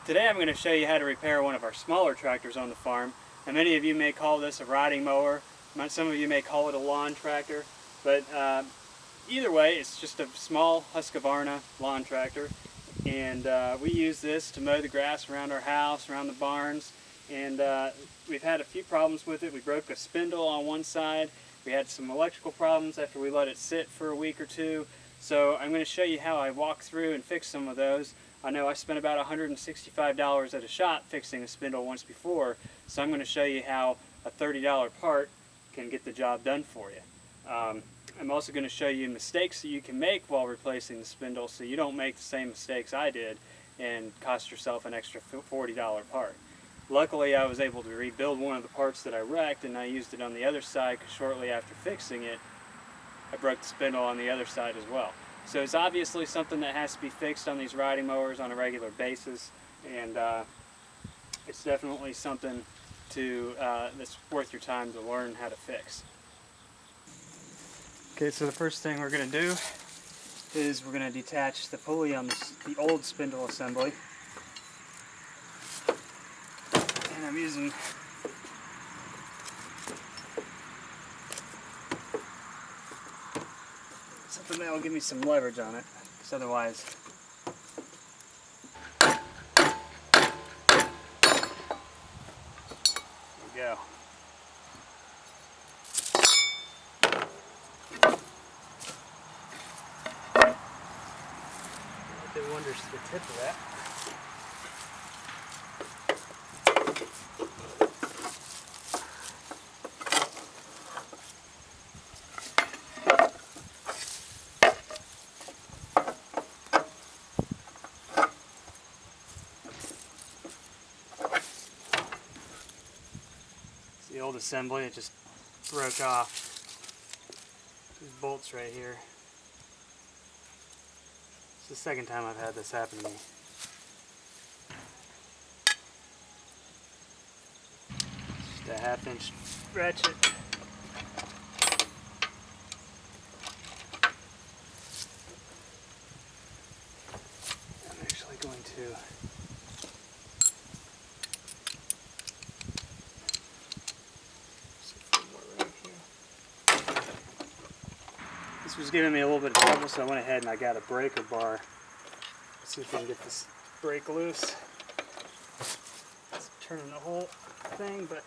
Today I'm going to show you how to repair one of our smaller tractors on the farm. And many of you may call this a riding mower, some of you may call it a lawn tractor, but either way it's just a small Husqvarna lawn tractor. And we use this to mow the grass around our house, around the barns, and we've had a few problems with it. We broke a spindle on one side. We had some electrical problems after we let it sit for a week or two. So I'm going to show you how I walk through and fix some of those. I know I spent about $165 at a shop fixing a spindle once before, so I'm going to show you how a $30 part can get the job done for you. I'm also going to show you mistakes that you can make while replacing the spindle so you don't make the same mistakes I did and cost yourself an extra $40 part. Luckily I was able to rebuild one of the parts that I wrecked, and I used it on the other side because shortly after fixing it I broke the spindle on the other side as well. So it's obviously something that has to be fixed on these riding mowers on a regular basis, and it's definitely something that's worth your time to learn how to fix. Okay, so the first thing we're going to do is we're going to detach the pulley on the old spindle assembly. And I'm using something that will give me some leverage on it, because otherwise there we go. It wonders to the tip of that. It's the old assembly, it just broke off. These bolts right here. It's the second time I've had this happen to me. Just a 1/2 inch ratchet. I'm actually going to This was giving me a little bit of trouble, so I went ahead and I got a breaker bar. Let's see if we can get this brake loose. It's turning the whole thing, but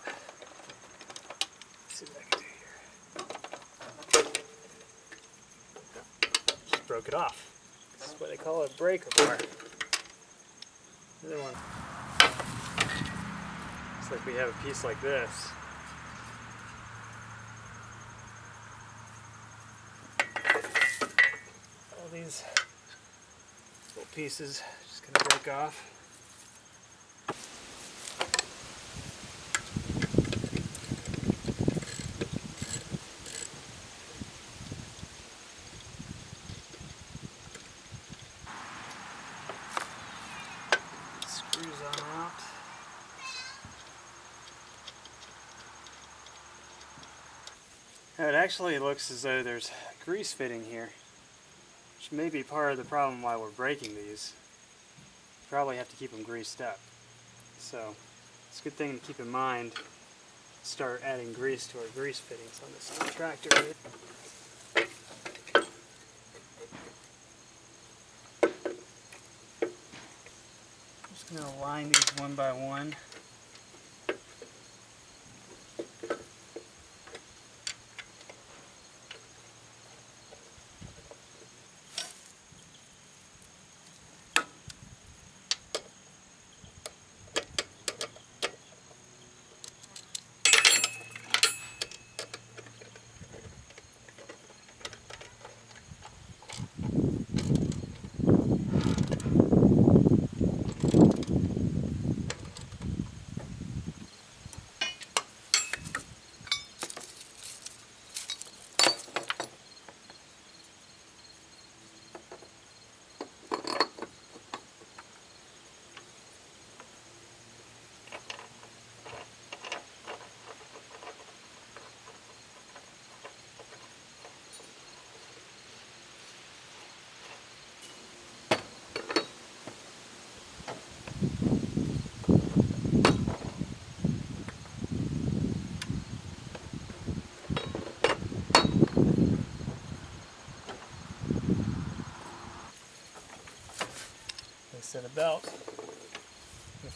let's see what I can do here. Just broke it off. This is what they call a breaker bar. Another one. Looks like we have a piece like this. These little pieces just gonna break off. Screws on out. Now it actually looks as though there's grease fitting here, which may be part of the problem why we're breaking these. Probably have to keep them greased up. So it's a good thing to keep in mind. Start adding grease to our grease fittings on this little tractor. I'm just going to line these one by one.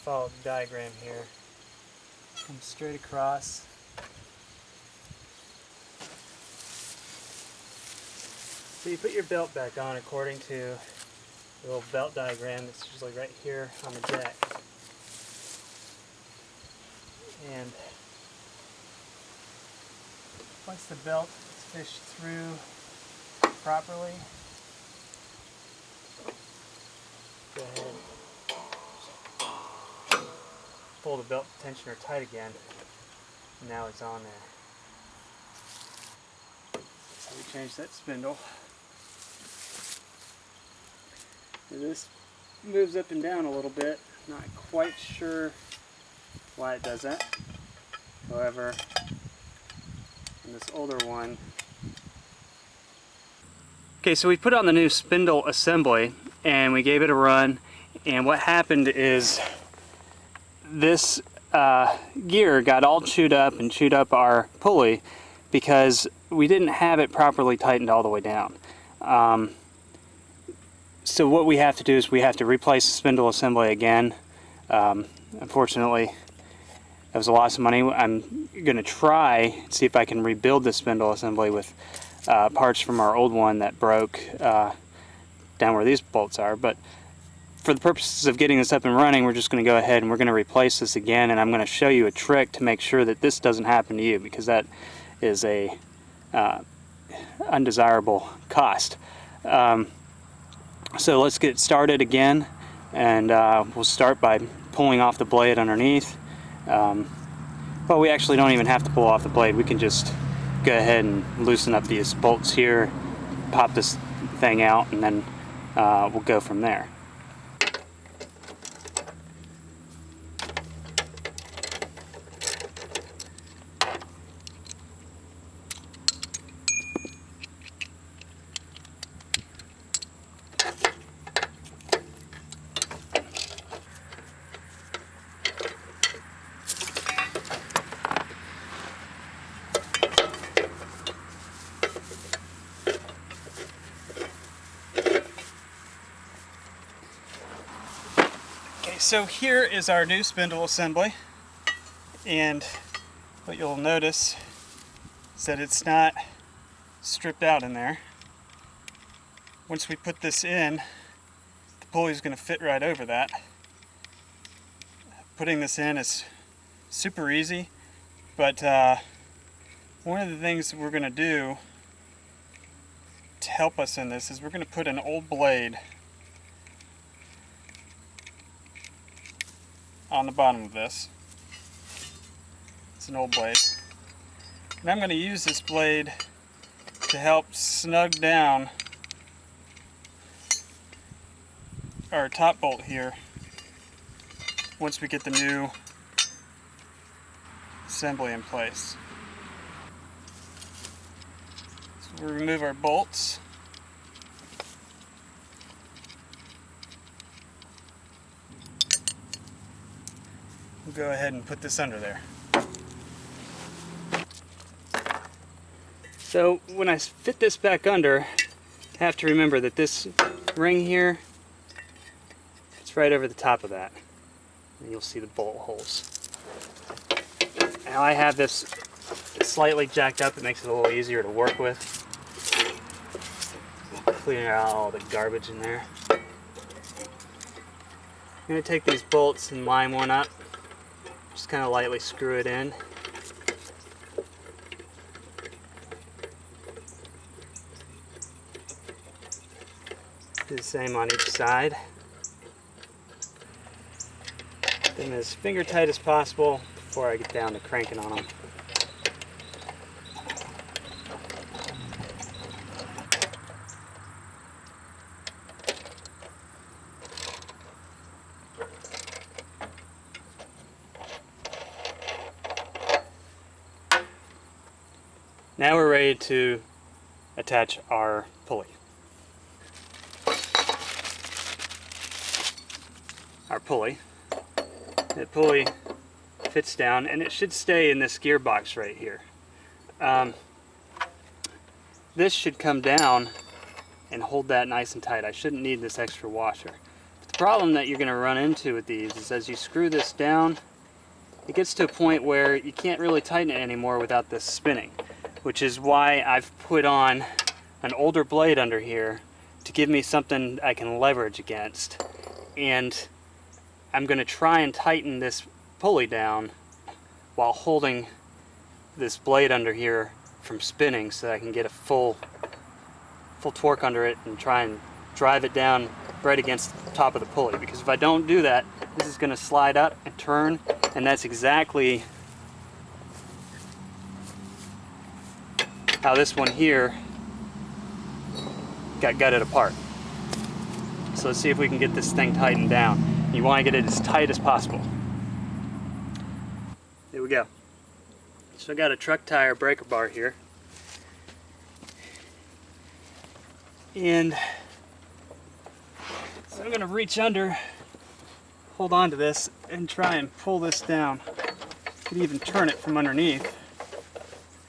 follow the diagram here. Come straight across. So you put your belt back on according to the little belt diagram that's usually right here on the deck. And once the belt is fished through properly, go ahead, pull the belt tensioner tight again. Now it's on there. So we change that spindle. And this moves up and down a little bit. Not quite sure why it does that. However, in this older one. Okay, so we put on the new spindle assembly and we gave it a run, and what happened is this gear got all chewed up and chewed up our pulley because we didn't have it properly tightened all the way down. So what we have to do is we have to replace the spindle assembly again. Unfortunately, that was a loss of money. I'm going to try and see if I can rebuild the spindle assembly with parts from our old one that broke down where these bolts are. But for the purposes of getting this up and running, we're just going to go ahead and we're going to replace this again, and I'm going to show you a trick to make sure that this doesn't happen to you, because that is a undesirable cost. So let's get started again, and we'll start by pulling off the blade underneath. Well, we actually don't even have to pull off the blade. We can just go ahead and loosen up these bolts here, pop this thing out, and then we'll go from there. So here is our new spindle assembly, and what you'll notice is that it's not stripped out in there. Once we put this in, the pulley is going to fit right over that. Putting this in is super easy, but one of the things that we're going to do to help us in this is we're going to put an old blade on the bottom of this. It's an old blade. And I'm going to use this blade to help snug down our top bolt here once we get the new assembly in place. So we'll remove our bolts. We'll go ahead and put this under there. So when I fit this back under, I have to remember that this ring here, it's right over the top of that. And you'll see the bolt holes. Now I have this slightly jacked up. It makes it a little easier to work with. Clearing out all the garbage in there. I'm going to take these bolts and line one up. Just kind of lightly screw it in. Do the same on each side. Get them as finger tight as possible before I get down to cranking on them. Now we're ready to attach our pulley. The pulley fits down, and it should stay in this gearbox right here. This should come down and hold that nice and tight. I shouldn't need this extra washer. But problem that you're going to run into with these is as you screw this down, it gets to a point where you can't really tighten it anymore without this spinning, which is why I've put on an older blade under here to give me something I can leverage against. And I'm going to try and tighten this pulley down while holding this blade under here from spinning so that I can get a full torque under it and try and drive it down right against the top of the pulley. Because if I don't do that, this is going to slide up and turn, and that's exactly how this one here got gutted apart. So let's see if we can get this thing tightened down. You want to get it as tight as possible. There we go. So I got a truck tire breaker bar here. And so I'm going to reach under, hold on to this, and try and pull this down. Could even turn it from underneath.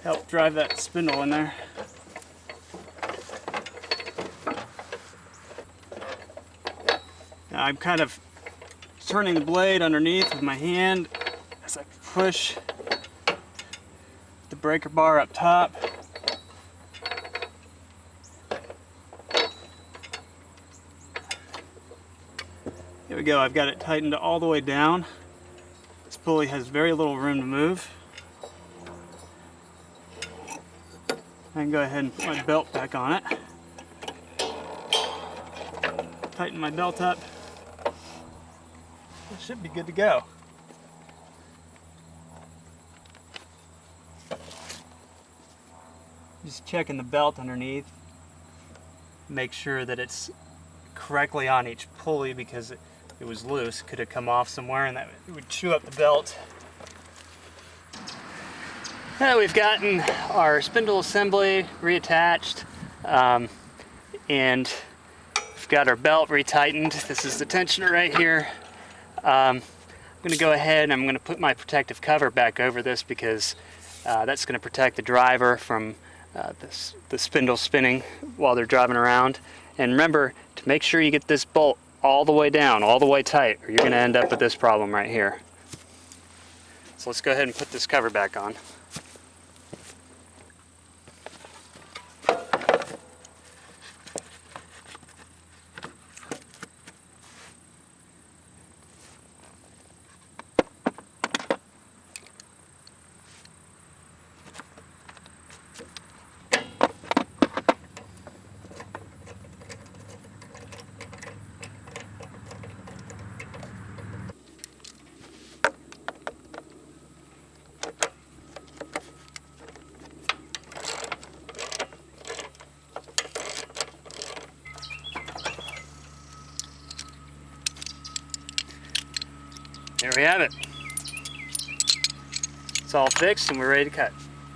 Help drive that spindle in there. Now I'm kind of turning the blade underneath with my hand as I push the breaker bar up top. There we go, I've got it tightened all the way down. This pulley has very little room to move. I can go ahead and put my belt back on it. Tighten my belt up. It should be good to go. Just checking the belt underneath. Make sure that it's correctly on each pulley because it was loose. Could have come off somewhere and that would chew up the belt. Now we've gotten our spindle assembly reattached and we've got our belt retightened. This is the tensioner right here. I'm going to go ahead and I'm going to put my protective cover back over this because that's going to protect the driver from the spindle spinning while they're driving around. And remember to make sure you get this bolt all the way down, all the way tight, or you're going to end up with this problem right here. So let's go ahead and put this cover back on. There we have it. It's all fixed and we're ready to cut.